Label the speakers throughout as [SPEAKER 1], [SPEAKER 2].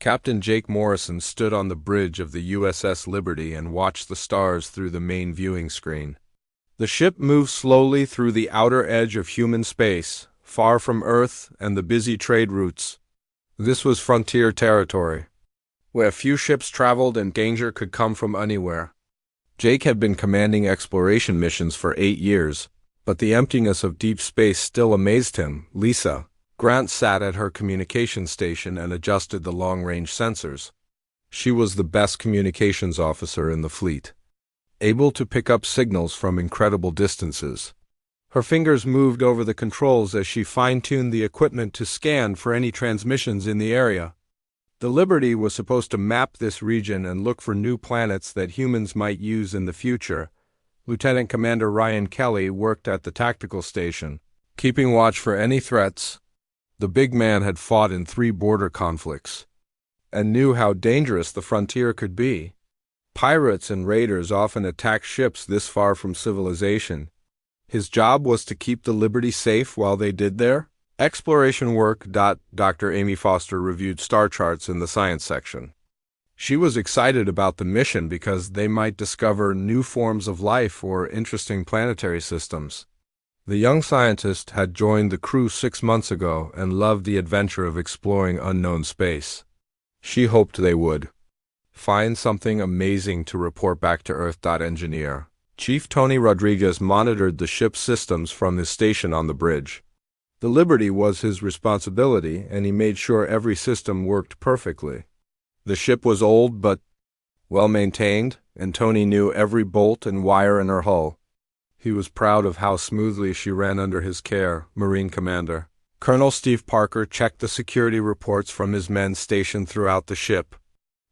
[SPEAKER 1] Captain Jake Morrison stood on the bridge of the USS Liberty and watched the stars through the main viewing screen. The ship moved slowly through the outer edge of human space, far from Earth and the busy trade routes. This was frontier territory, where few ships traveled and danger could come from anywhere. Jake had been commanding exploration missions for 8 years, but the emptiness of deep space still amazed him. Lisa Grant sat at her communications station and adjusted the long-range sensors. She was the best communications officer in the fleet, able to pick up signals from incredible distances. Her fingers moved over the controls as she fine-tuned the equipment to scan for any transmissions in the area. The Liberty was supposed to map this region and look for new planets that humans might use in the future. Lieutenant Commander Ryan Kelly worked at the tactical station, keeping watch for any threats. The big man had fought in 3 border conflicts and knew how dangerous the frontier could be. Pirates and raiders often attacked ships this far from civilization. His job was to keep the Liberty safe while they did their exploration work. Dr. Amy Foster reviewed star charts in the science section. She was excited about the mission because they might discover new forms of life or interesting planetary systems. The young scientist had joined the crew 6 months ago and loved the adventure of exploring unknown space. She hoped they would find something amazing to report back to Earth. Engineer Chief Tony Rodriguez monitored the ship's systems from his station on the bridge. The Liberty was his responsibility, and he made sure every system worked perfectly. The ship was old but well-maintained, and Tony knew every bolt and wire in her hull. He was proud of how smoothly she ran under his care. Marine Commander Colonel Steve Parker checked the security reports from his men stationed throughout the ship.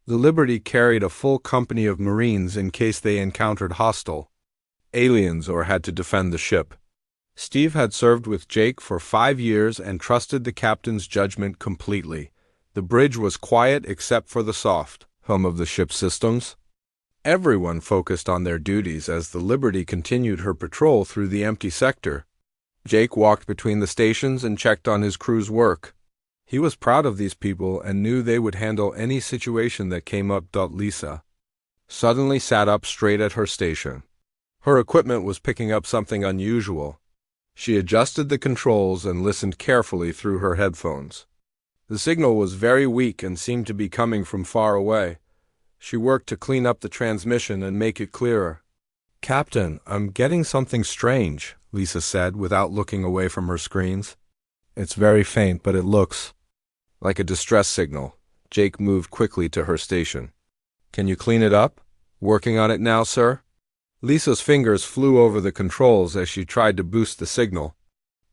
[SPEAKER 1] The Liberty carried a full company of Marines in case they encountered hostile aliens or had to defend the ship. Steve had served with Jake for 5 years and trusted the captain's judgment completely. The bridge was quiet except for the soft hum of the ship's systems. Everyone focused on their duties as the Liberty continued her patrol through the empty sector. Jake walked between the stations and checked on his crew's work. He was proud of these people and knew they would handle any situation that came up. Lisa suddenly sat up straight at her station. Her equipment was picking up something unusual. She adjusted the controls and listened carefully through her headphones. The signal was very weak and seemed to be coming from far away. She worked to clean up the transmission and make it clearer. "Captain, I'm getting something strange," Lisa said without looking away from her screens. "It's very faint, but it looks like a distress signal." Jake moved quickly to her station. "Can you clean it up?" "Working on it now, sir." Lisa's fingers flew over the controls as she tried to boost the signal.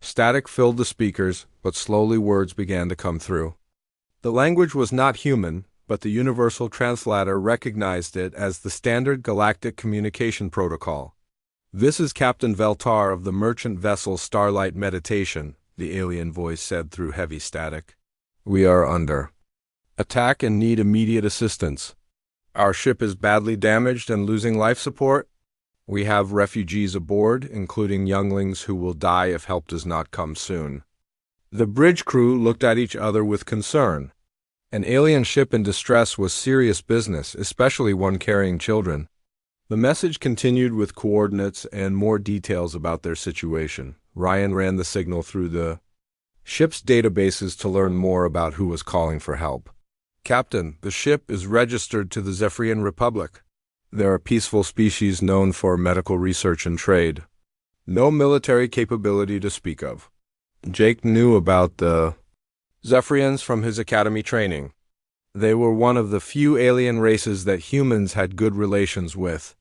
[SPEAKER 1] Static filled the speakers, but slowly words began to come through. The language was not human, but the Universal Translator recognized it as the standard galactic communication protocol. "This is Captain Veltar of the merchant vessel Starlight Meditation," the alien voice said through heavy static. "We are under attack and need immediate assistance. Our ship is badly damaged and losing life support. We have refugees aboard, including younglings who will die if help does not come soon." The bridge crew looked at each other with concern. An alien ship in distress was serious business, especially one carrying children. The message continued with coordinates and more details about their situation. Ryan ran the signal through the ship's databases to learn more about who was calling for help. "Captain, the ship is registered to the Zephyrian Republic. They're a peaceful species known for medical research and trade. No military capability to speak of." Jake knew about the Zephyrians from his academy training. They were one of the few alien races that humans had good relations with.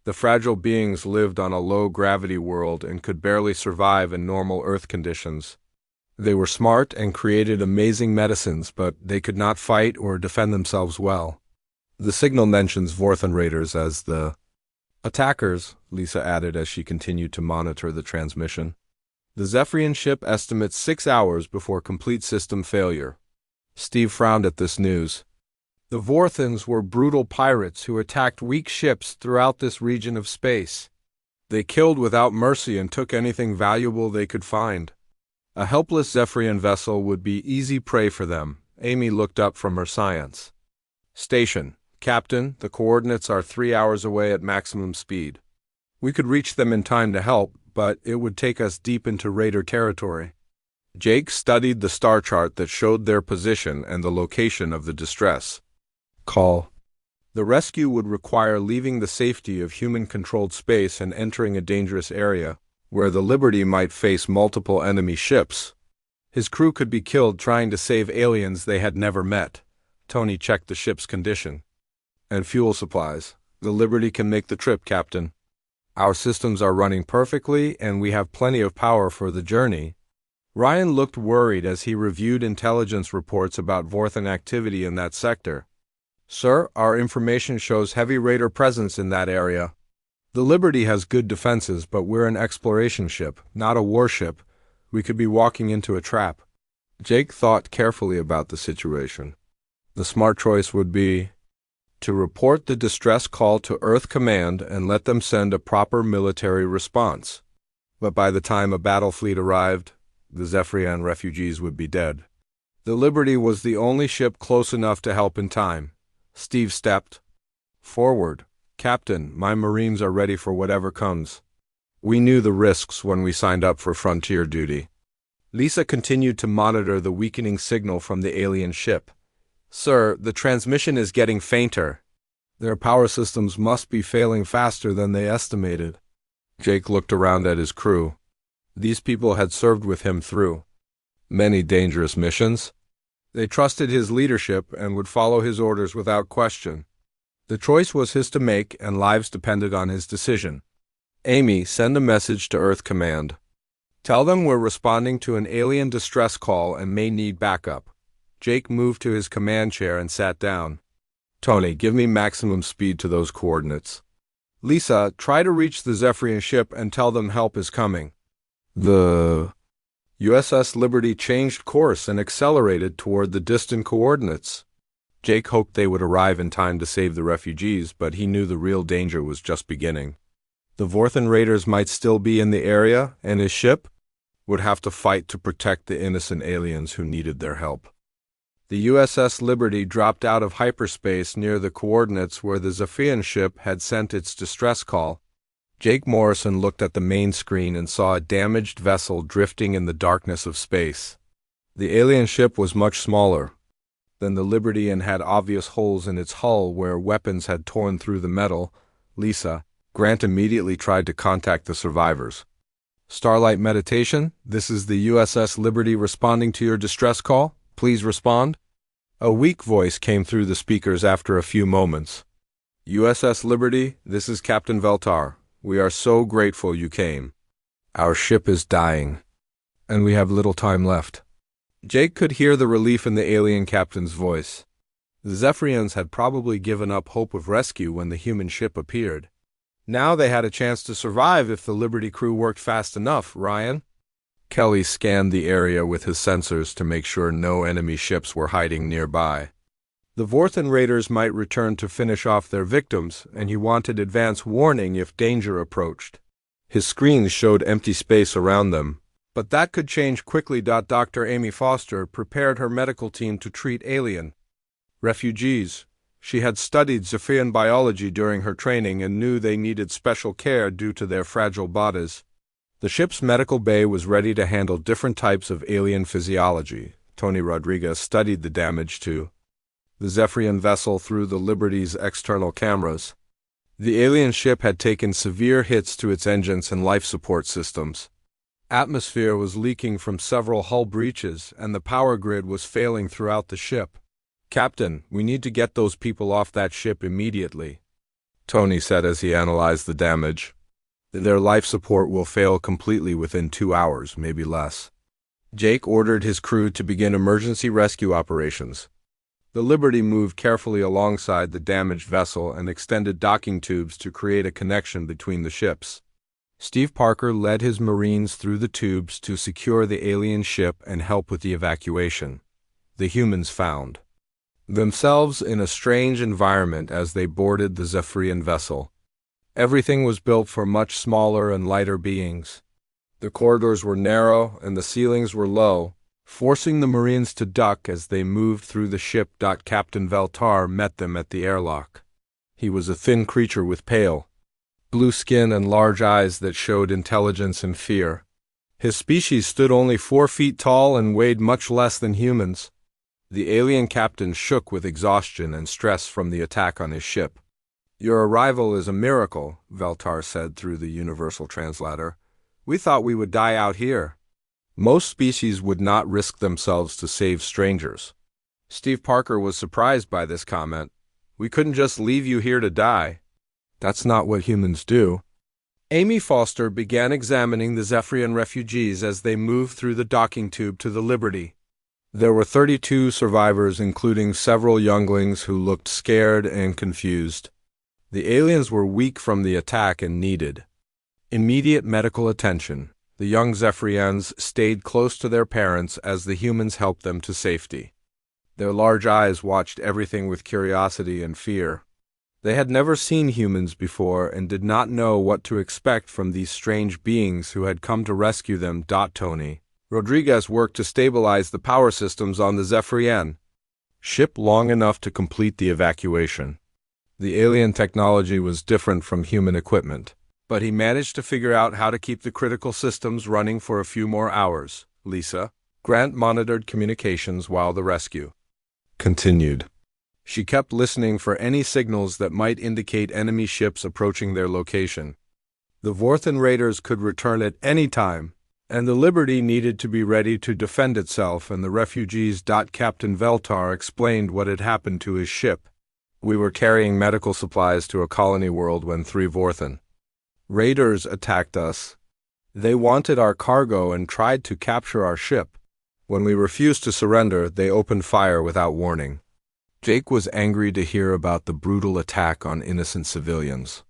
[SPEAKER 1] The fragile beings lived on a low-gravity world and could barely survive in normal Earth conditions. They were smart and created amazing medicines, but they could not fight or defend themselves well. The signal mentions Vorthan raiders as the attackers, Lisa added as she continued to monitor the transmission. The Zephyrian ship estimates 6 hours before complete system failure. Steve frowned at this news. The Vorthans were brutal pirates who attacked weak ships throughout this region of space. They killed without mercy and took anything valuable they could find. A helpless Zephyrian vessel would be easy prey for them, Amy looked up from her science station. Captain, the coordinates are 3 hours away at maximum speed. We could reach them in time to help, but it would take us deep into Raider territory. Jake studied the star chart that showed their position and the location of the distress call. The rescue would require leaving the safety of human-controlled space and entering a dangerous area, where the Liberty might face multiple enemy ships. His crew could be killed trying to save aliens they had never met. Tony checked the ship's condition. And fuel supplies. The Liberty can make the trip, Captain. Our systems are running perfectly, and we have plenty of power for the journey. Ryan looked worried as he reviewed intelligence reports about Vorthan activity in that sector. Sir, our information shows heavy Raider presence in that area. The Liberty has good defenses, but we're an exploration ship, not a warship. We could be walking into a trap. Jake thought carefully about the situation. The smart choice would be to report the distress call to Earth Command and let them send a proper military response. But by the time a battle fleet arrived, the Zephyrian refugees would be dead. The Liberty was the only ship close enough to help in time. Steve stepped forward. Captain, my Marines are ready for whatever comes. We knew the risks when we signed up for frontier duty. Lisa continued to monitor the weakening signal from the alien ship. Sir, the transmission is getting fainter. Their power systems must be failing faster than they estimated. Jake looked around at his crew. These people had served with him through many dangerous missions. They trusted his leadership and would follow his orders without question. The choice was his to make, and lives depended on his decision. Amy, send a message to Earth Command. Tell them we're responding to an alien distress call and may need backup. Jake moved to his command chair and sat down. Tony, give me maximum speed to those coordinates. Lisa, try to reach the Zephyrian ship and tell them help is coming. The USS Liberty changed course and accelerated toward the distant coordinates. Jake hoped they would arrive in time to save the refugees, but he knew the real danger was just beginning. The Vorthan raiders might still be in the area, and his ship would have to fight to protect the innocent aliens who needed their help. The USS Liberty dropped out of hyperspace near the coordinates where the Zephyrian ship had sent its distress call. Jake Morrison looked at the main screen and saw a damaged vessel drifting in the darkness of space. The alien ship was much smaller than the Liberty and had obvious holes in its hull where weapons had torn through the metal. Lisa, Grant immediately tried to contact the survivors. Starlight Meditation, this is the USS Liberty responding to your distress call. Please respond. A weak voice came through the speakers after a few moments. USS Liberty, this is Captain Veltar. We are so grateful you came. Our ship is dying, and we have little time left. Jake could hear the relief in the alien captain's voice. The Zephyrians had probably given up hope of rescue when the human ship appeared. Now they had a chance to survive if the Liberty crew worked fast enough, Ryan. Kelly scanned the area with his sensors to make sure no enemy ships were hiding nearby. The Vorthan raiders might return to finish off their victims, and he wanted advance warning if danger approached. His screens showed empty space around them, but that could change quickly. Dr. Amy Foster prepared her medical team to treat alien refugees. She had studied Zephyrian biology during her training and knew they needed special care due to their fragile bodies. The ship's medical bay was ready to handle different types of alien physiology. Tony Rodriguez studied the damage to the Zephyrian vessel through the Liberty's external cameras. The alien ship had taken severe hits to its engines and life support systems. Atmosphere was leaking from several hull breaches, and the power grid was failing throughout the ship. Captain, we need to get those people off that ship immediately, Tony said as he analyzed the damage. Their life support will fail completely within 2 hours, maybe less. Jake ordered his crew to begin emergency rescue operations. The Liberty moved carefully alongside the damaged vessel and extended docking tubes to create a connection between the ships. Steve Parker led his Marines through the tubes to secure the alien ship and help with the evacuation. The humans found themselves in a strange environment as they boarded the Zephyrian vessel. Everything was built for much smaller and lighter beings. The corridors were narrow and the ceilings were low, forcing the Marines to duck as they moved through the ship. Captain Veltar met them at the airlock. He was a thin creature with pale blue skin and large eyes that showed intelligence and fear. His species stood only 4 feet tall and weighed much less than humans. The alien captain shook with exhaustion and stress from the attack on his ship. "Your arrival is a miracle," Veltar said through the universal translator. "We thought we would die out here." Most species would not risk themselves to save strangers. Steve Parker was surprised by this comment. "We couldn't just leave you here to die." "That's not what humans do." Amy Foster began examining the Zephyrian refugees as they moved through the docking tube to the Liberty. There were 32 survivors, including several younglings who looked scared and confused. The aliens were weak from the attack and needed immediate medical attention. The young Zephyrians stayed close to their parents as the humans helped them to safety. Their large eyes watched everything with curiosity and fear. They had never seen humans before and did not know what to expect from these strange beings who had come to rescue them. Tony Rodriguez worked to stabilize the power systems on the Zephyrian ship long enough to complete the evacuation. The alien technology was different from human equipment, but he managed to figure out how to keep the critical systems running for a few more hours. Lisa Grant monitored communications while the rescue continued. She kept listening for any signals that might indicate enemy ships approaching their location. The Vorthan raiders could return at any time, and the Liberty needed to be ready to defend itself and the refugees. Captain Veltar explained what had happened to his ship. "We were carrying medical supplies to a colony world when 3 Vorthan raiders attacked us. They wanted our cargo and tried to capture our ship. When we refused to surrender, they opened fire without warning." Jake was angry to hear about the brutal attack on innocent civilians.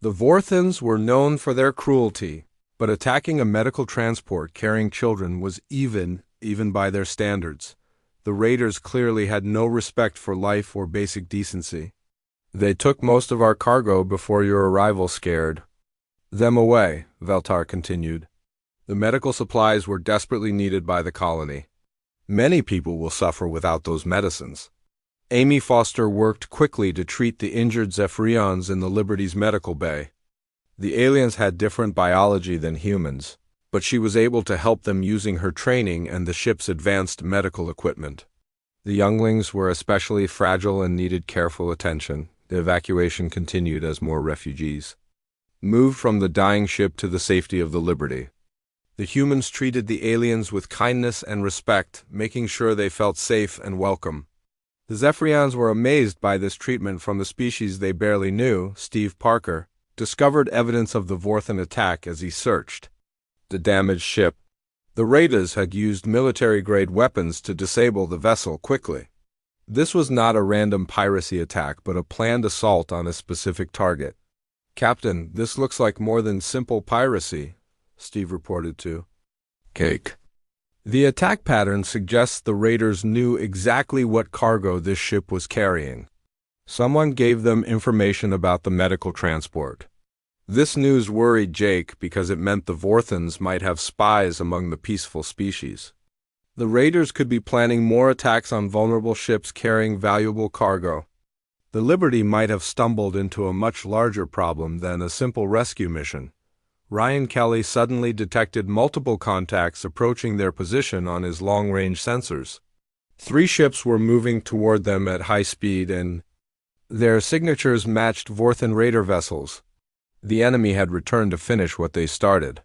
[SPEAKER 1] The Vorthans were known for their cruelty, but attacking a medical transport carrying children was even by their standards. The raiders clearly had no respect for life or basic decency. "They took most of our cargo before your arrival, scared them away," Veltar continued. "The medical supplies were desperately needed by the colony. Many people will suffer without those medicines." Amy Foster worked quickly to treat the injured Zephyrians in the Liberty's medical bay. The aliens had different biology than humans, but she was able to help them using her training and the ship's advanced medical equipment. The younglings were especially fragile and needed careful attention. The evacuation continued as more refugees moved from the dying ship to the safety of the Liberty. The humans treated the aliens with kindness and respect, making sure they felt safe and welcome. The Zephyrians were amazed by this treatment from the species they barely knew. Steve Parker discovered evidence of the Vorthan attack as he searched the damaged ship. The raiders had used military-grade weapons to disable the vessel quickly. This was not a random piracy attack, but a planned assault on a specific target. "Captain, this looks like more than simple piracy," Steve reported to Cake. "The attack pattern suggests the raiders knew exactly what cargo this ship was carrying. Someone gave them information about the medical transport." This news worried Jake because it meant the Vorthans might have spies among the peaceful species. The raiders could be planning more attacks on vulnerable ships carrying valuable cargo. The Liberty might have stumbled into a much larger problem than a simple rescue mission. Ryan Kelly suddenly detected multiple contacts approaching their position on his long-range sensors. 3 ships were moving toward them at high speed, and their signatures matched Vorthan raider vessels. The enemy had returned to finish what they started.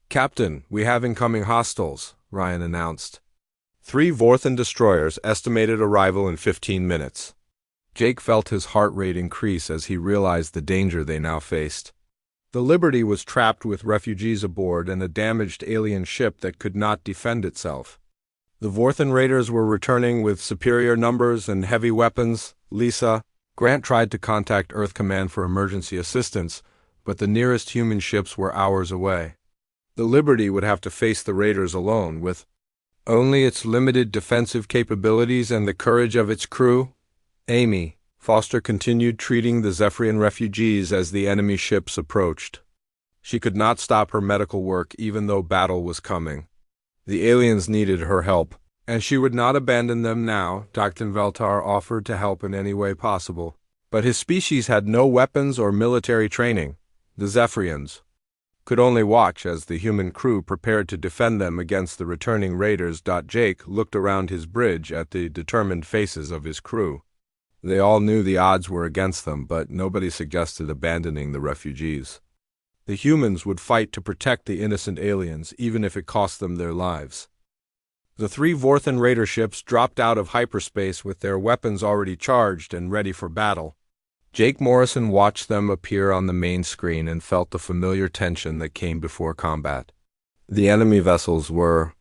[SPEAKER 1] "Captain, we have incoming hostiles," Ryan announced. 3 Vorthan destroyers, estimated arrival in 15 minutes. Jake felt his heart rate increase as he realized the danger they now faced. The Liberty was trapped with refugees aboard and a damaged alien ship that could not defend itself. The Vorthan raiders were returning with superior numbers and heavy weapons. Lisa Grant tried to contact Earth Command for emergency assistance, but the nearest human ships were hours away. The Liberty would have to face the raiders alone, with only its limited defensive capabilities and the courage of its crew. Amy Foster continued treating the Zephyrian refugees as the enemy ships approached. She could not stop her medical work even though battle was coming. The aliens needed her help, and she would not abandon them now. Dr. Veltar offered to help in any way possible. But his species had no weapons or military training. The Zephyrians could only watch as the human crew prepared to defend them against the returning raiders. Jake looked around his bridge at the determined faces of his crew. They all knew the odds were against them, but nobody suggested abandoning the refugees. The humans would fight to protect the innocent aliens, even if it cost them their lives. The 3 Vorthan raider ships dropped out of hyperspace with their weapons already charged and ready for battle. Jake Morrison watched them appear on the main screen and felt the familiar tension that came before combat. The enemy vessels were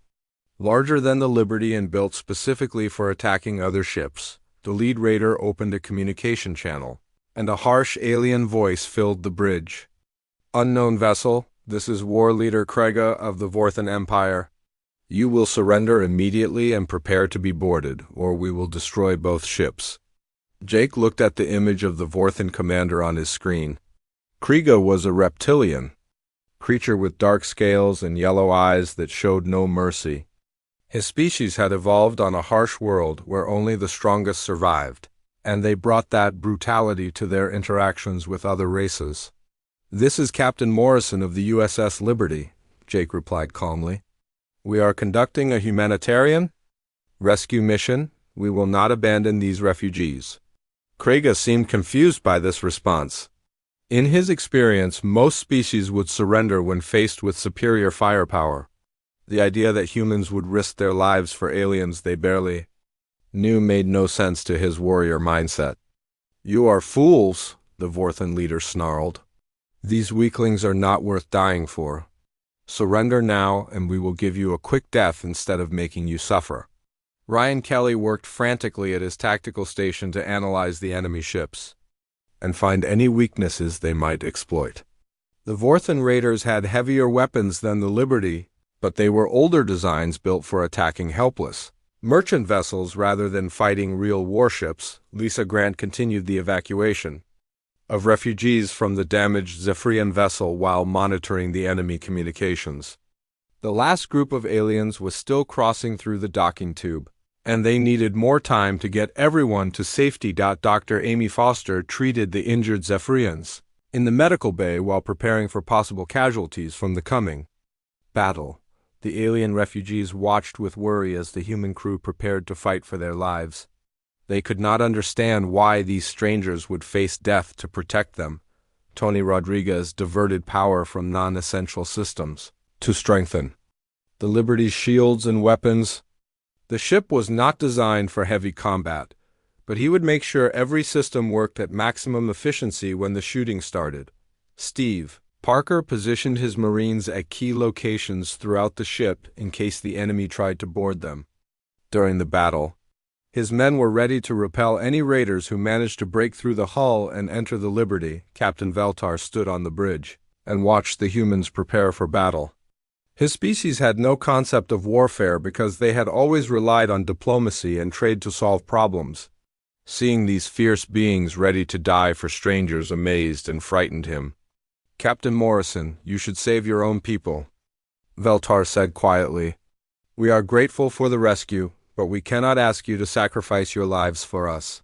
[SPEAKER 1] larger than the Liberty and built specifically for attacking other ships. The lead raider opened a communication channel, and a harsh alien voice filled the bridge. "Unknown vessel, this is War Leader Krega of the Vorthan Empire. You will surrender immediately and prepare to be boarded, or we will destroy both ships." Jake looked at the image of the Vorthan commander on his screen. Krega was a reptilian creature with dark scales and yellow eyes that showed no mercy. His species had evolved on a harsh world where only the strongest survived, and they brought that brutality to their interactions with other races. "This is Captain Morrison of the USS Liberty," Jake replied calmly. "We are conducting a humanitarian rescue mission. We will not abandon these refugees." Krega seemed confused by this response. In his experience, most species would surrender when faced with superior firepower. The idea that humans would risk their lives for aliens they barely knew made no sense to his warrior mindset. "You are fools," the Vorthan leader snarled. "These weaklings are not worth dying for. Surrender now, and we will give you a quick death instead of making you suffer." Ryan Kelly worked frantically at his tactical station to analyze the enemy ships and find any weaknesses they might exploit. The Vorthan raiders had heavier weapons than the Liberty, but they were older designs built for attacking helpless merchant vessels rather than fighting real warships. Lisa Grant continued the evacuation of refugees from the damaged Zephyrian vessel while monitoring the enemy communications. The last group of aliens was still crossing through the docking tube, and they needed more time to get everyone to safety. Dr. Amy Foster treated the injured Zephyrians in the medical bay while preparing for possible casualties from the coming battle. The alien refugees watched with worry as the human crew prepared to fight for their lives. They could not understand why these strangers would face death to protect them. Tony Rodriguez diverted power from non-essential systems to strengthen the Liberty's shields and weapons. The ship was not designed for heavy combat, but he would make sure every system worked at maximum efficiency when the shooting started. Steve Parker positioned his Marines at key locations throughout the ship in case the enemy tried to board them. During the battle, his men were ready to repel any raiders who managed to break through the hull and enter the Liberty. Captain Veltar stood on the bridge and watched the humans prepare for battle. His species had no concept of warfare because they had always relied on diplomacy and trade to solve problems. Seeing these fierce beings ready to die for strangers amazed and frightened him. "Captain Morrison, you should save your own people," Veltar said quietly. "We are grateful for the rescue, but we cannot ask you to sacrifice your lives for us."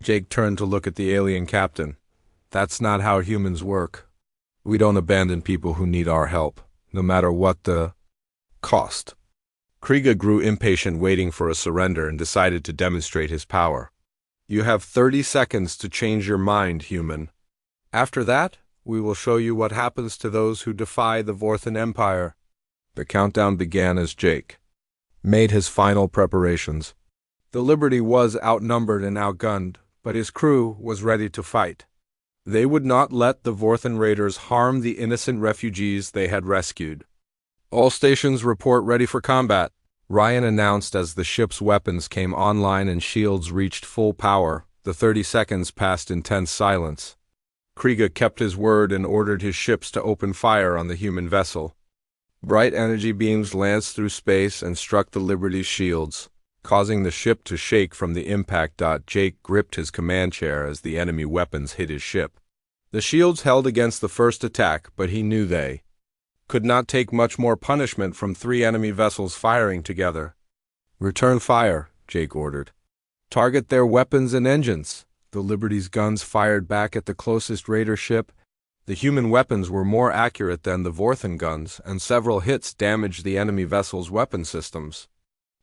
[SPEAKER 1] Jake turned to look at the alien captain. "That's not how humans work. We don't abandon people who need our help, no matter what the cost." Krega grew impatient waiting for a surrender and decided to demonstrate his power. "You have 30 seconds to change your mind, human. After that, we will show you what happens to those who defy the Vorthan Empire." The countdown began as Jake made his final preparations. The Liberty was outnumbered and outgunned, but his crew was ready to fight. They would not let the Vorthan raiders harm the innocent refugees they had rescued. "All stations report ready for combat," Ryan announced as the ship's weapons came online and shields reached full power. The 30 seconds passed in tense silence. Krega kept his word and ordered his ships to open fire on the human vessel. Bright energy beams lanced through space and struck the Liberty's shields, causing the ship to shake from the impact. Jake gripped his command chair as the enemy weapons hit his ship. The shields held against the first attack, but he knew they could not take much more punishment from 3 enemy vessels firing together. "Return fire," Jake ordered. "Target their weapons and engines." The Liberty's guns fired back at the closest raider ship. The human weapons were more accurate than the Vorthan guns, and several hits damaged the enemy vessel's weapon systems.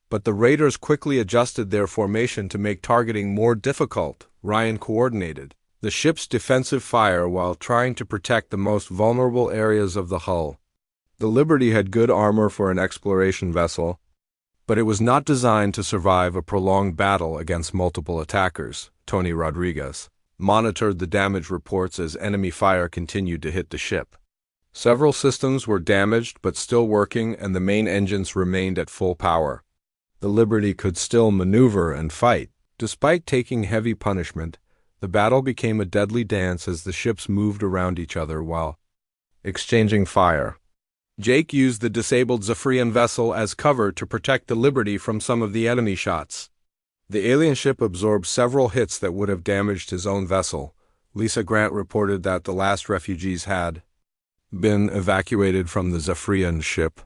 [SPEAKER 1] But the raiders quickly adjusted their formation to make targeting more difficult. Ryan coordinated the ship's defensive fire while trying to protect the most vulnerable areas of the hull. The Liberty had good armor for an exploration vessel, but it was not designed to survive a prolonged battle against multiple attackers. Tony Rodriguez monitored the damage reports as enemy fire continued to hit the ship. Several systems were damaged but still working, and the main engines remained at full power. The Liberty could still maneuver and fight. Despite taking heavy punishment, the battle became a deadly dance as the ships moved around each other while exchanging fire. Jake used the disabled Zephyrian vessel as cover to protect the Liberty from some of the enemy shots. The alien ship absorbed several hits that would have damaged his own vessel. Lisa Grant reported that the last refugees had been evacuated from the Zephyrian ship.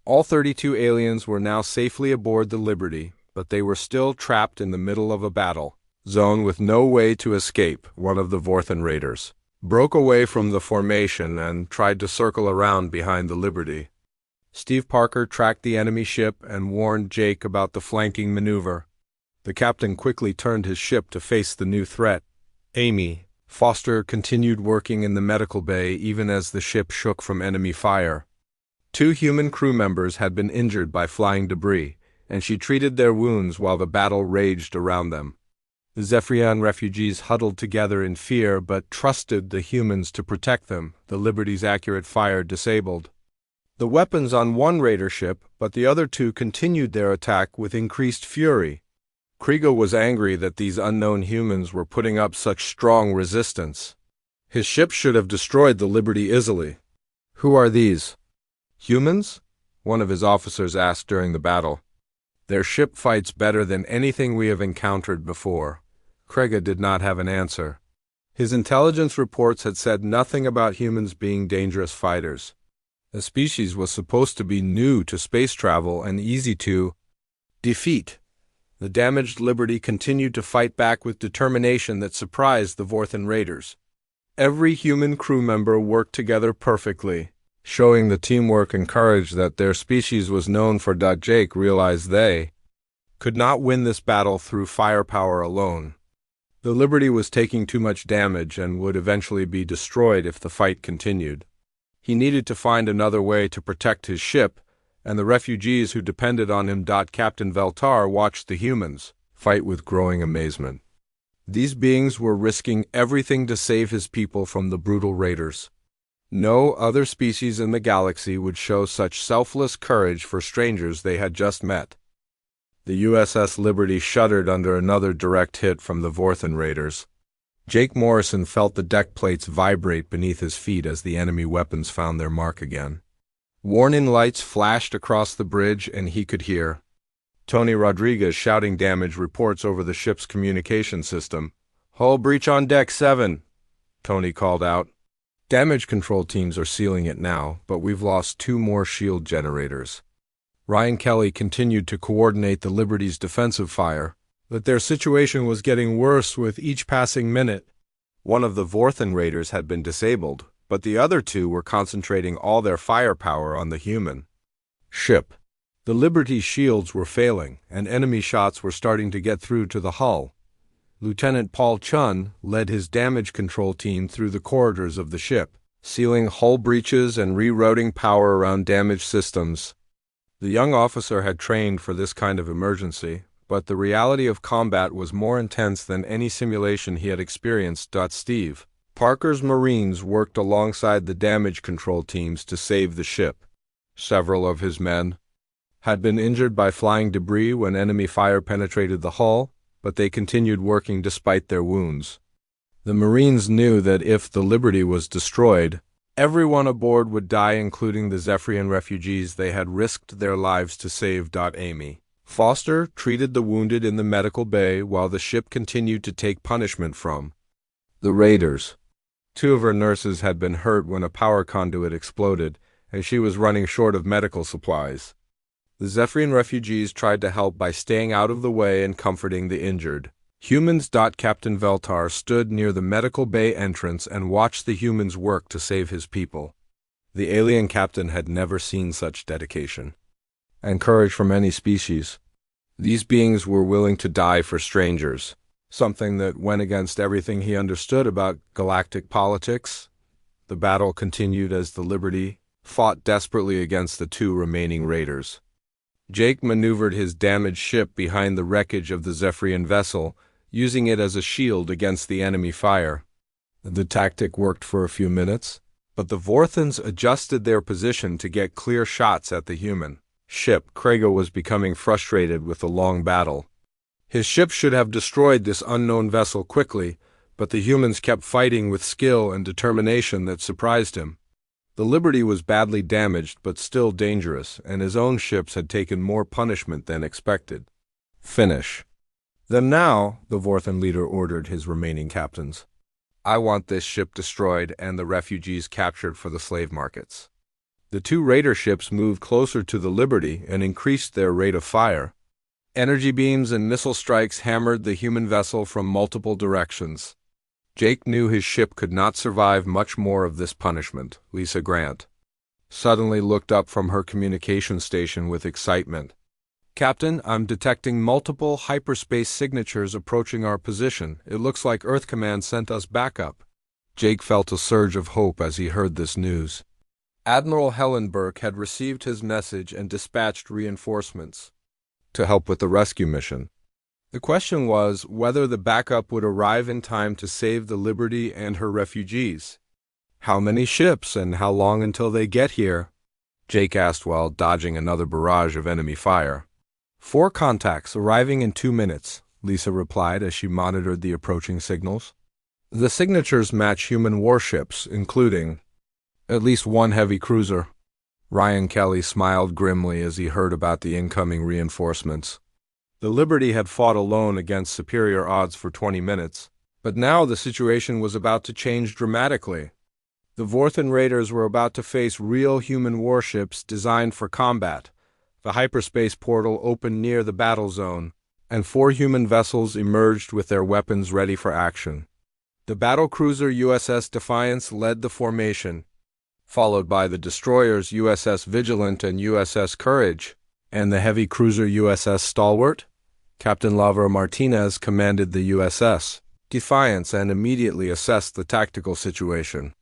[SPEAKER 1] All 32 aliens were now safely aboard the Liberty, but they were still trapped in the middle of a battle zone with no way to escape. One of the Vorthan raiders broke away from the formation and tried to circle around behind the Liberty. Steve Parker tracked the enemy ship and warned Jake about the flanking maneuver. The captain quickly turned his ship to face the new threat. Amy Foster continued working in the medical bay even as the ship shook from enemy fire. 2 human crew members had been injured by flying debris, and she treated their wounds while the battle raged around them. The Zephyrian refugees huddled together in fear but trusted the humans to protect them. The Liberty's accurate fire disabled the weapons on one raider ship, but the other 2 continued their attack with increased fury. Kriega was angry that these unknown humans were putting up such strong resistance. His ship should have destroyed the Liberty easily. "Who are these humans?" one of his officers asked during the battle. "Their ship fights better than anything we have encountered before." Kriega did not have an answer. His intelligence reports had said nothing about humans being dangerous fighters. The species was supposed to be new to space travel and easy to defeat. The damaged Liberty continued to fight back with determination that surprised the Vorthan raiders. Every human crew member worked together perfectly, showing the teamwork and courage that their species was known for. Jake realized they could not win this battle through firepower alone. The Liberty was taking too much damage and would eventually be destroyed if the fight continued. He needed to find another way to protect his ship, and the refugees who depended on him. Captain Veltar watched the humans fight with growing amazement. These beings were risking everything to save his people from the brutal raiders. No other species in the galaxy would show such selfless courage for strangers they had just met. The USS Liberty shuddered under another direct hit from the Vorthan raiders. Jake Morrison felt the deck plates vibrate beneath his feet as the enemy weapons found their mark again. Warning lights flashed across the bridge, and he could hear Tony Rodriguez shouting damage reports over the ship's communication system. "Hull breach on deck 7, Tony called out. "Damage control teams are sealing it now, but we've lost 2 more shield generators." Ryan Kelly continued to coordinate the Liberty's defensive fire, but their situation was getting worse with each passing minute. One of the Vorthan raiders had been disabled, but the other 2 were concentrating all their firepower on the human ship. The Liberty's shields were failing, and enemy shots were starting to get through to the hull. Lieutenant Paul Chun led his damage control team through the corridors of the ship, sealing hull breaches and rerouting power around damaged systems. The young officer had trained for this kind of emergency, but the reality of combat was more intense than any simulation he had experienced. Steve Parker's Marines worked alongside the damage control teams to save the ship. Several of his men had been injured by flying debris when enemy fire penetrated the hull, but they continued working despite their wounds. The Marines knew that if the Liberty was destroyed, everyone aboard would die, including the Zephyrian refugees they had risked their lives to save. Amy Foster treated the wounded in the medical bay while the ship continued to take punishment from the raiders. 2 of her nurses had been hurt when a power conduit exploded, and she was running short of medical supplies. The Zephyrian refugees tried to help by staying out of the way and comforting the injured. Humans. Captain Veltar stood near the medical bay entrance and watched the humans work to save his people. The alien captain had never seen such dedication and courage from any species. These beings were willing to die for strangers, something that went against everything he understood about galactic politics. The battle continued as the Liberty fought desperately against the two remaining raiders. Jake maneuvered his damaged ship behind the wreckage of the Zephyrian vessel, using it as a shield against the enemy fire. The tactic worked for a few minutes, but the Vorthans adjusted their position to get clear shots at the human ship. Krega was becoming frustrated with the long battle. His ship should have destroyed this unknown vessel quickly, but the humans kept fighting with skill and determination that surprised him. The Liberty was badly damaged but still dangerous, and his own ships had taken more punishment than expected. Finish. Then now, the Vorthan leader ordered his remaining captains. I want this ship destroyed and the refugees captured for the slave markets. The two raider ships moved closer to the Liberty and increased their rate of fire. Energy beams and missile strikes hammered the human vessel from multiple directions. Jake knew his ship could not survive much more of this punishment. Lisa Grant suddenly looked up from her communication station with excitement. Captain, I'm detecting multiple hyperspace signatures approaching our position. It looks like Earth Command sent us backup. Jake felt a surge of hope as he heard this news. Admiral Hellenberg had received his message and dispatched reinforcements to help with the rescue mission. The question was whether the backup would arrive in time to save the Liberty and her refugees. How many ships and how long until they get here? Jake asked while dodging another barrage of enemy fire. 4 contacts arriving in 2 minutes, Lisa replied as she monitored the approaching signals. The signatures match human warships, including at least 1 heavy cruiser. Ryan Kelly smiled grimly as he heard about the incoming reinforcements. The Liberty had fought alone against superior odds for 20 minutes, but now the situation was about to change dramatically. The Vorthan raiders were about to face real human warships designed for combat. The hyperspace portal opened near the battle zone, and 4 human vessels emerged with their weapons ready for action. The battlecruiser USS Defiance led the formation, followed by the destroyers USS Vigilant and USS Courage, and the heavy cruiser USS Stalwart. Captain Lavra Martinez commanded the USS Defiance and immediately assessed the tactical situation.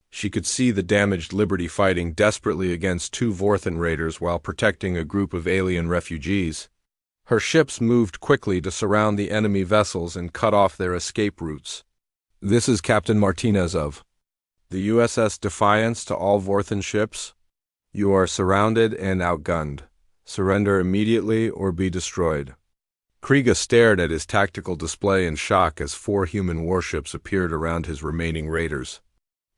[SPEAKER 1] She could see the damaged Liberty fighting desperately against 2 Vorthan raiders while protecting a group of alien refugees. Her ships moved quickly to surround the enemy vessels and cut off their escape routes. This is Captain Martinez of the USS Defiance to all Vorthan ships. You are surrounded and outgunned. Surrender immediately or be destroyed. Kriega stared at his tactical display in shock as 4 human warships appeared around his remaining raiders.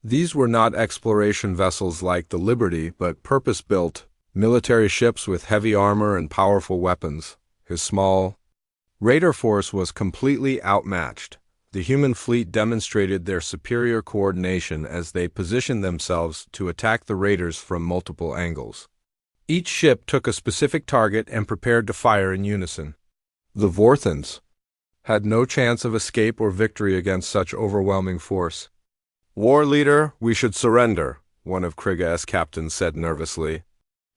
[SPEAKER 1] These were not exploration vessels like the Liberty, but purpose-built military ships with heavy armor and powerful weapons. His small raider force was completely outmatched. The human fleet demonstrated their superior coordination as they positioned themselves to attack the raiders from multiple angles. Each ship took a specific target and prepared to fire in unison. The Vorthans had no chance of escape or victory against such overwhelming force. War leader, we should surrender, one of Kriega's captains said nervously.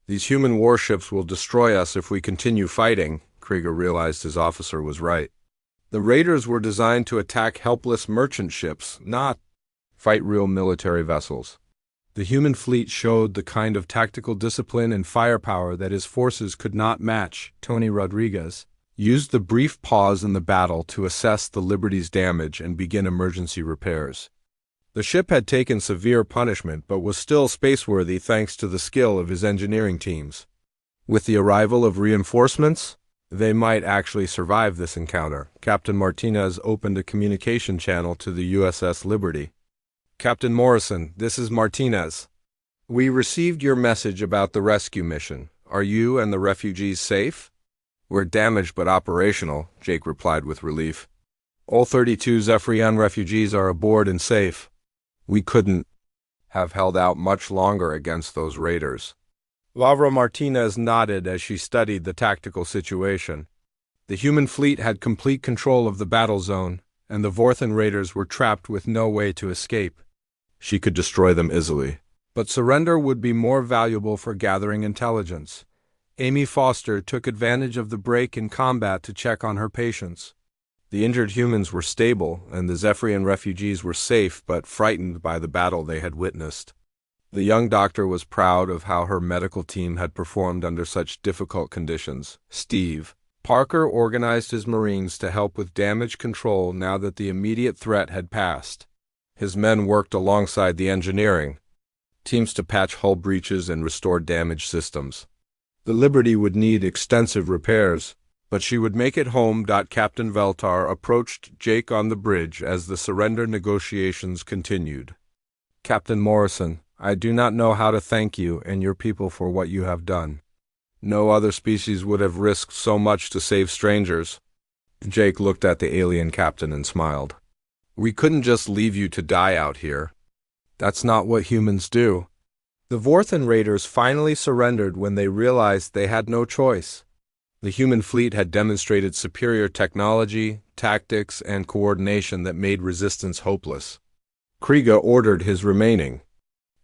[SPEAKER 1] These human warships will destroy us if we continue fighting. Kriega realized his officer was right. The raiders were designed to attack helpless merchant ships, not fight real military vessels. The human fleet showed the kind of tactical discipline and firepower that his forces could not match. Tony Rodriguez used the brief pause in the battle to assess the Liberty's damage and begin emergency repairs. The ship had taken severe punishment but was still spaceworthy thanks to the skill of his engineering teams. With the arrival of reinforcements, they might actually survive this encounter. Captain Martinez opened a communication channel to the USS Liberty. Captain Morrison, this is Martinez. We received your message about the rescue mission. Are you and the refugees safe? We're damaged but operational, Jake replied with relief. All 32 Zephyrian refugees are aboard and safe. We couldn't have held out much longer against those raiders. Laura Martinez nodded as she studied the tactical situation. The human fleet had complete control of the battle zone, and the Vorthan raiders were trapped with no way to escape. She could destroy them easily. But surrender would be more valuable for gathering intelligence. Amy Foster took advantage of the break in combat to check on her patients. The injured humans were stable, and the Zephyrian refugees were safe but frightened by the battle they had witnessed. The young doctor was proud of how her medical team had performed under such difficult conditions. Steve Parker organized his Marines to help with damage control now that the immediate threat had passed. His men worked alongside the engineering teams to patch hull breaches and restore damaged systems. The Liberty would need extensive repairs, but she would make it home. Captain Veltar approached Jake on the bridge as the surrender negotiations continued. Captain Morrison, I do not know how to thank you and your people for what you have done. No other species would have risked so much to save strangers. Jake looked at the alien captain and smiled. We couldn't just leave you to die out here. That's not what humans do. The Vorthan raiders finally surrendered when they realized they had no choice. The human fleet had demonstrated superior technology, tactics, and coordination that made resistance hopeless. Kriega ordered his remaining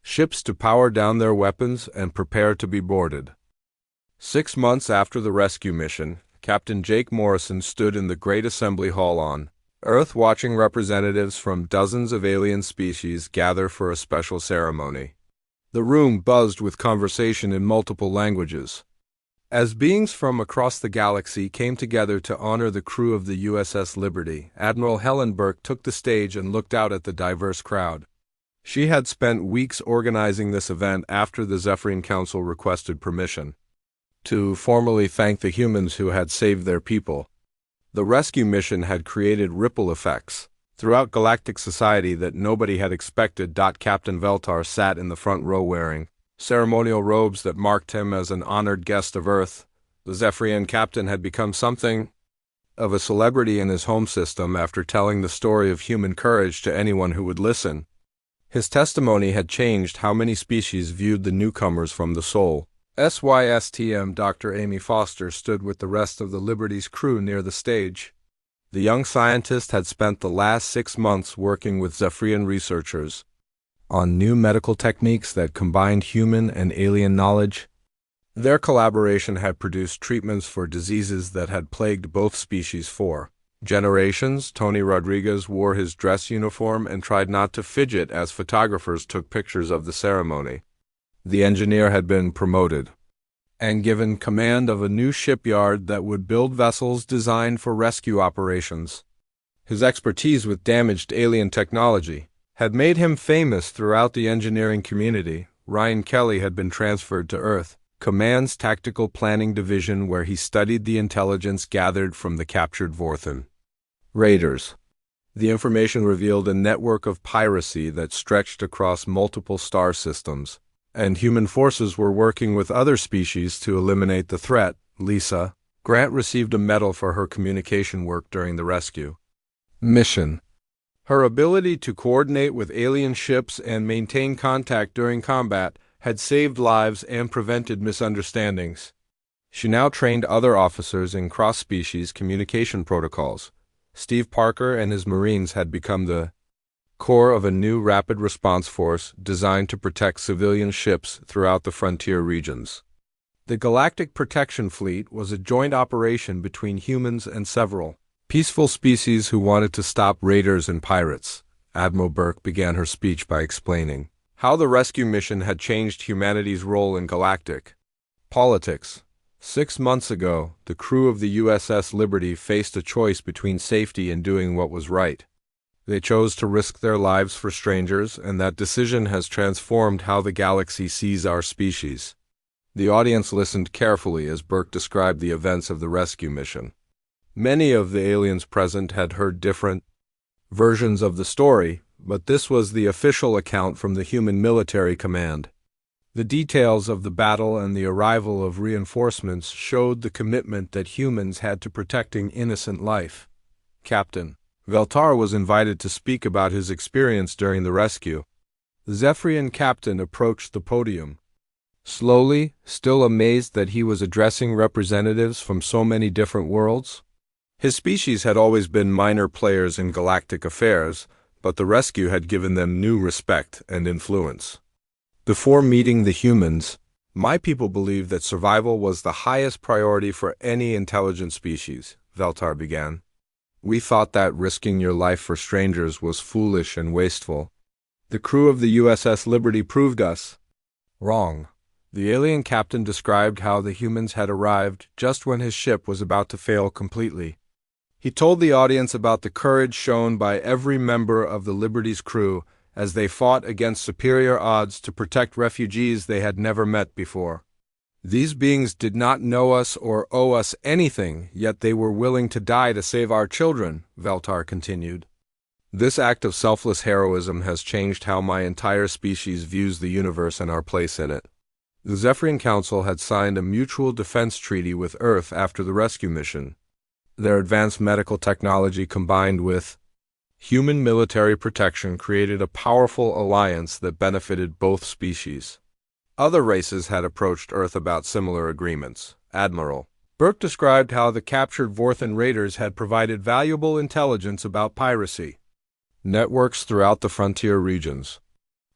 [SPEAKER 1] ships to power down their weapons and prepare to be boarded. 6 months after the rescue mission, Captain Jake Morrison stood in the Great Assembly Hall on Earth watching representatives from dozens of alien species gather for a special ceremony. The room buzzed with conversation in multiple languages. As beings from across the galaxy came together to honor the crew of the USS Liberty, Admiral Helen Burke took the stage and looked out at the diverse crowd. She had spent weeks organizing this event after the Zephyrian Council requested permission to formally thank the humans who had saved their people. The rescue mission had created ripple effects throughout galactic society that nobody had expected. Captain Veltar sat in the front row wearing ceremonial robes that marked him as an honored guest of Earth. The Zephyrian captain had become something of a celebrity in his home system after telling the story of human courage to anyone who would listen. His testimony had changed how many species viewed the newcomers from the Sol. SYSTM Dr. Amy Foster stood with the rest of the Liberty's crew near the stage. The young scientist had spent the last 6 months working with Zephyrian researchers on new medical techniques that combined human and alien knowledge. Their collaboration had produced treatments for diseases that had plagued both species for generations. Tony Rodriguez wore his dress uniform and tried not to fidget as photographers took pictures of the ceremony. The engineer had been promoted and given command of a new shipyard that would build vessels designed for rescue operations. His expertise with damaged alien technology had made him famous throughout the engineering community. Ryan Kelly had been transferred to Earth Command's Tactical Planning Division, where he studied the intelligence gathered from the captured Vorthan raiders. The information revealed a network of piracy that stretched across multiple star systems, and human forces were working with other species to eliminate the threat. Lisa Grant received a medal for her communication work during the rescue mission. Her ability to coordinate with alien ships and maintain contact during combat had saved lives and prevented misunderstandings. She now trained other officers in cross-species communication protocols. Steve Parker and his Marines had become the core of a new rapid response force designed to protect civilian ships throughout the frontier regions. The Galactic Protection Fleet was a joint operation between humans and several peaceful species who wanted to stop raiders and pirates. Admiral Burke began her speech by explaining how the rescue mission had changed humanity's role in galactic politics. 6 months ago, the crew of the USS Liberty faced a choice between safety and doing what was right. They chose to risk their lives for strangers, and that decision has transformed how the galaxy sees our species. The audience listened carefully as Burke described the events of the rescue mission. Many of the aliens present had heard different versions of the story, but this was the official account from the human military command. The details of the battle and the arrival of reinforcements showed the commitment that humans had to protecting innocent life. Captain Veltar was invited to speak about his experience during the rescue. The Zephyrian captain approached the podium. Slowly, still amazed that he was addressing representatives from so many different worlds. His species had always been minor players in galactic affairs, but the rescue had given them new respect and influence. Before meeting the humans, my people believed that survival was the highest priority for any intelligent species, Veltar began. We thought that risking your life for strangers was foolish and wasteful. The crew of the USS Liberty proved us wrong. The alien captain described how the humans had arrived just when his ship was about to fail completely. He told the audience about the courage shown by every member of the Liberty's crew as they fought against superior odds to protect refugees they had never met before. These beings did not know us or owe us anything, yet they were willing to die to save our children, Veltar continued. This act of selfless heroism has changed how my entire species views the universe and our place in it. The Zephyrian Council had signed a mutual defense treaty with Earth after the rescue mission. Their advanced medical technology combined with human military protection created a powerful alliance that benefited both species. Other races had approached Earth about similar agreements. Admiral Burke described how the captured Vorthan raiders had provided valuable intelligence about piracy networks throughout the frontier regions.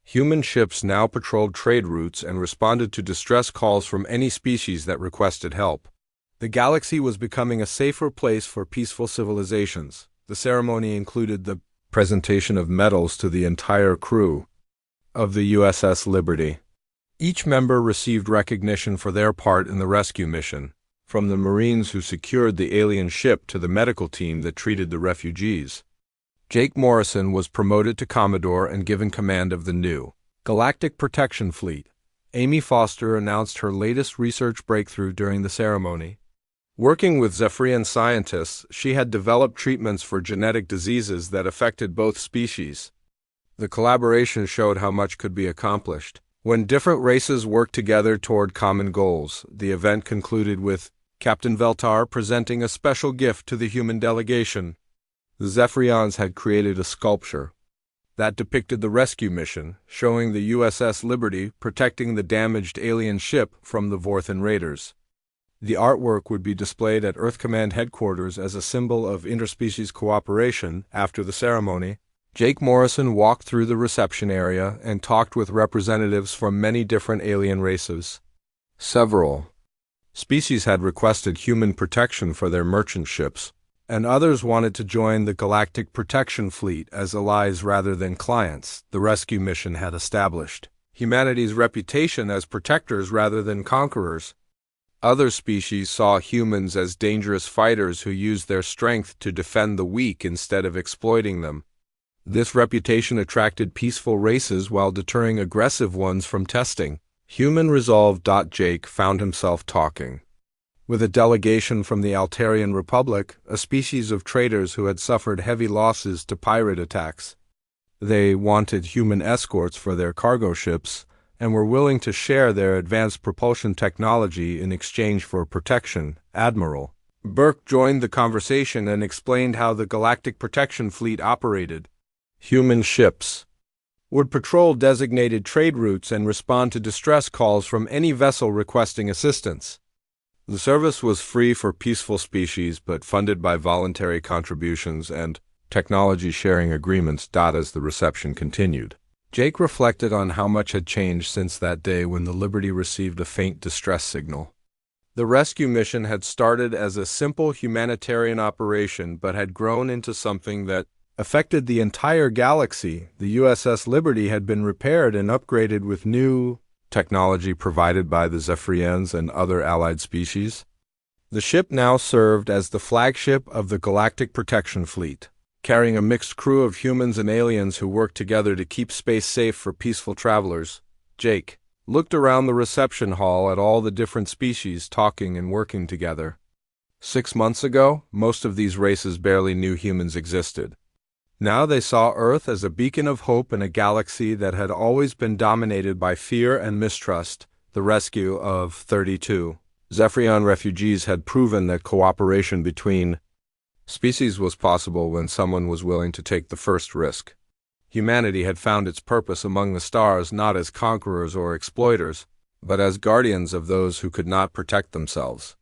[SPEAKER 1] Human ships now patrolled trade routes and responded to distress calls from any species that requested help. The galaxy was becoming a safer place for peaceful civilizations. The ceremony included the presentation of medals to the entire crew of the USS Liberty. Each member received recognition for their part in the rescue mission, from the Marines who secured the alien ship to the medical team that treated the refugees. Jake Morrison was promoted to Commodore and given command of the new Galactic Protection Fleet. Amy Foster announced her latest research breakthrough during the ceremony. Working with Zephyrian scientists, she had developed treatments for genetic diseases that affected both species. The collaboration showed how much could be accomplished. When different races worked together toward common goals, the event concluded with Captain Veltar presenting a special gift to the human delegation. The Zephyrians had created a sculpture that depicted the rescue mission, showing the USS Liberty protecting the damaged alien ship from the Vorthan raiders. The artwork would be displayed at Earth Command headquarters as a symbol of interspecies cooperation. After the ceremony, Jake Morrison walked through the reception area and talked with representatives from many different alien races. Several species had requested human protection for their merchant ships, and others wanted to join the Galactic Protection Fleet as allies rather than clients the rescue mission had established humanity's reputation as protectors rather than conquerors. Other species saw humans as dangerous fighters who used their strength to defend the weak instead of exploiting them. This reputation attracted peaceful races while deterring aggressive ones from testing. Human resolve. Jake found himself talking with a delegation from the Altarian Republic, a species of traders who had suffered heavy losses to pirate attacks. They wanted human escorts for their cargo ships and were willing to share their advanced propulsion technology in exchange for protection. Admiral Burke joined the conversation and explained how the Galactic Protection Fleet operated. Human ships would patrol designated trade routes and respond to distress calls from any vessel requesting assistance. The service was free for peaceful species but funded by voluntary contributions and technology sharing agreements. As the reception continued, Jake reflected on how much had changed since that day when the Liberty received a faint distress signal. The rescue mission had started as a simple humanitarian operation but had grown into something that affected the entire galaxy. The USS Liberty had been repaired and upgraded with new technology provided by the Zephyrians and other allied species. The ship now served as the flagship of the Galactic Protection Fleet, carrying a mixed crew of humans and aliens who worked together to keep space safe for peaceful travelers. Jake looked around the reception hall at all the different species talking and working together. 6 months ago, most of these races barely knew humans existed. Now they saw Earth as a beacon of hope in a galaxy that had always been dominated by fear and mistrust. The rescue of 32 Zephyrian refugees had proven that cooperation between species was possible when someone was willing to take the first risk. Humanity had found its purpose among the stars not as conquerors or exploiters, but as guardians of those who could not protect themselves.